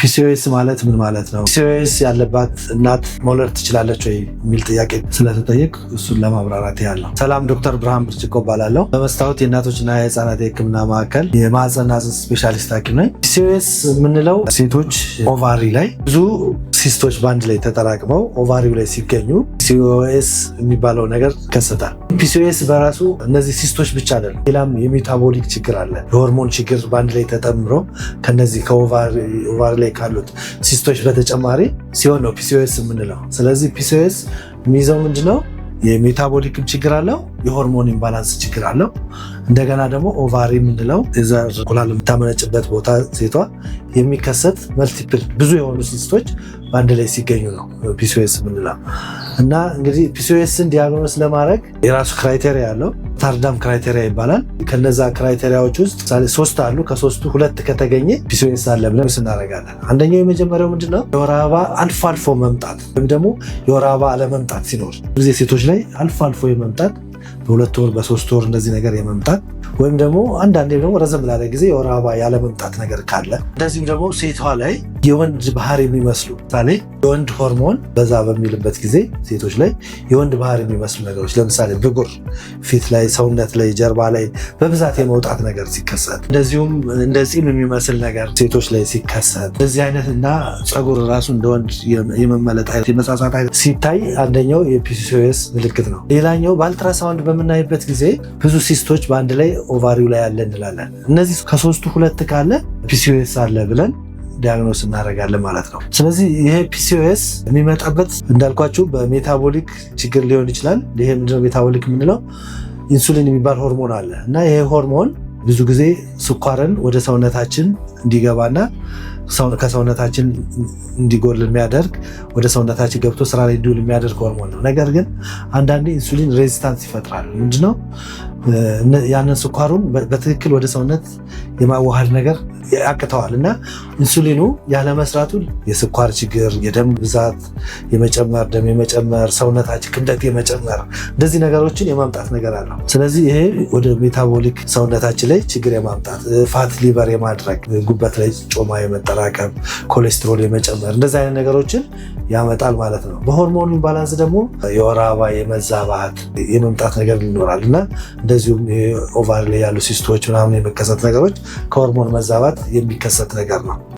ፒሲኦኤስ ማለት ምን ማለት ነው? ፒሲኦኤስ ያለባት እናት መውለድ ትችላለች ወይ የሚል ጥያቄ ስለተጠየቅ እሱን ለማብራራት ያለው። ሰላም፣ ዶክተር ብርሃን ብርጭቆ እባላለሁ። በመስታወት የእናቶችና የህፃናት የህክምና ማዕከል የማህፀንና ጽንስ ስፔሻሊስት ሐኪም ነኝ። ፒሲኦኤስ የምንለው ሴቶች ኦቫሪ ላይ ብዙ ሲስቶች በአንድ ላይ ተጠራቅመው ኦቫሪው ላይ ሲገኙ ፒሲኦኤስ የሚባለው ነገር ይከሰታል። ፒሲኦኤስ በራሱ እነዚህ ሲስቶች ብቻ አይደለም፣ ሌላም የሜታቦሊክ ችግር አለ። የሆርሞን ችግር በአንድ ላይ ተጠምሮ ከነዚህ ከኦቫሪ ላይ ካሉት ሲስቶች በተጨማሪ ሲሆን ነው ፒሲኦኤስ የምንለው። ስለዚህ ፒሲኦኤስ የሚይዘው ምንድነው? የሜታቦሊክም ችግር አለው፣ የሆርሞን ኢምባላንስ ችግር አለው። እንደገና ደግሞ ኦቫሪ የምንለው የዘር እንቁላል የምታመነጭበት ቦታ ሴቷ የሚከሰት መልቲፕል ብዙ የሆኑ ሲስቶች በአንድ ላይ ሲገኙ ነው ፒሲኦኤስ የምንለው። እና እንግዲህ ፒሲኦኤስን ዲያግኖስ ለማድረግ የራሱ ክራይቴሪያ አለው። ታርዳም ክራይቴሪያ ይባላል። ከነዛ ክራይቴሪያዎች ውስጥ ሶስት አሉ። ከሶስቱ ሁለት ከተገኘ ፒሲኦኤስ አለ ብለን እናደርጋለን። አንደኛው የመጀመሪያው ምንድነው? የወር አበባ አልፎ አልፎ መምጣት ወይም ደግሞ የወር አበባ አለመምጣት ሲኖር ጊዜ ሴቶች ላይ አልፎ አልፎ የመምጣት በሁለት ወር በሶስት ወር እንደዚህ ነገር የመምጣት ወይም ደግሞ አንዳንዴ ደግሞ ረዘም ላለ ጊዜ የወር አበባ ያለመምጣት ነገር ካለ፣ እንደዚህም ደግሞ ሴቷ ላይ የወንድ ባህሪ የሚመስሉ ምሳሌ የወንድ ሆርሞን በዛ በሚልበት ጊዜ ሴቶች ላይ የወንድ ባህሪ የሚመስሉ ነገሮች ለምሳሌ ብጉር ፊት ላይ፣ ሰውነት ላይ፣ ጀርባ ላይ በብዛት የመውጣት ነገር ሲከሰት፣ እንደዚሁም እንደ ፂም የሚመስል ነገር ሴቶች ላይ ሲከሰት፣ እንደዚህ አይነት እና ፀጉር ራሱ እንደ ወንድ የመመለጥ አይነት የመሳሳት አይነት ሲታይ አንደኛው የፒሲኦኤስ ምልክት ነው። ሌላኛው በአልትራሳውንድ በምናይበት ጊዜ ብዙ ሲስቶች በአንድ ላይ ኦቫሪው ላይ ያለ እንላለን። እነዚህ ከሶስቱ ሁለት ካለ ፒሲኦኤስ አለ ብለን ዲያግኖስ እናደርጋለን ማለት ነው። ስለዚህ ይሄ ፒሲኦኤስ የሚመጣበት እንዳልኳችሁ በሜታቦሊክ ችግር ሊሆን ይችላል። ይሄ ምንድነው ሜታቦሊክ የምንለው? ኢንሱሊን የሚባል ሆርሞን አለ እና ይሄ ሆርሞን ብዙ ጊዜ ስኳርን ወደ ሰውነታችን እንዲገባና ከሰውነታችን እንዲጎል የሚያደርግ ወደ ሰውነታችን ገብቶ ስራ ላይ እንዲውል የሚያደርግ ሆርሞን ነው። ነገር ግን አንዳንዴ ኢንሱሊን ሬዚስታንስ ይፈጥራል። ምንድነው? ያንን ስኳሩን በትክክል ወደ ሰውነት የማዋሃድ ነገር ያቅተዋል እና ኢንሱሊኑ ያለመስራቱ የስኳር ችግር፣ የደም ብዛት የመጨመር፣ ደም የመጨመር፣ ሰውነታችን ክብደት የመጨመር እንደዚህ ነገሮችን የማምጣት ነገር አለው። ስለዚህ ይሄ ወደ ሜታቦሊክ ሰውነታችን ላይ ችግር የማምጣት ፋት ሊቨር የማድረግ ጉበት ላይ ጮማ የመጠራቀም፣ ኮሌስትሮል የመጨመር እንደዚህ አይነት ነገሮችን ያመጣል ማለት ነው። በሆርሞን ኢምባላንስ ደግሞ የወር አበባ የመዛባት የመምጣት ነገር ይኖራል እና እንደዚሁም ኦቫሪ ላይ ያሉ ሲስቶች ምናምን የመከሰት ነገሮች ከሆርሞን መዛባት የሚከሰት ነገር ነው።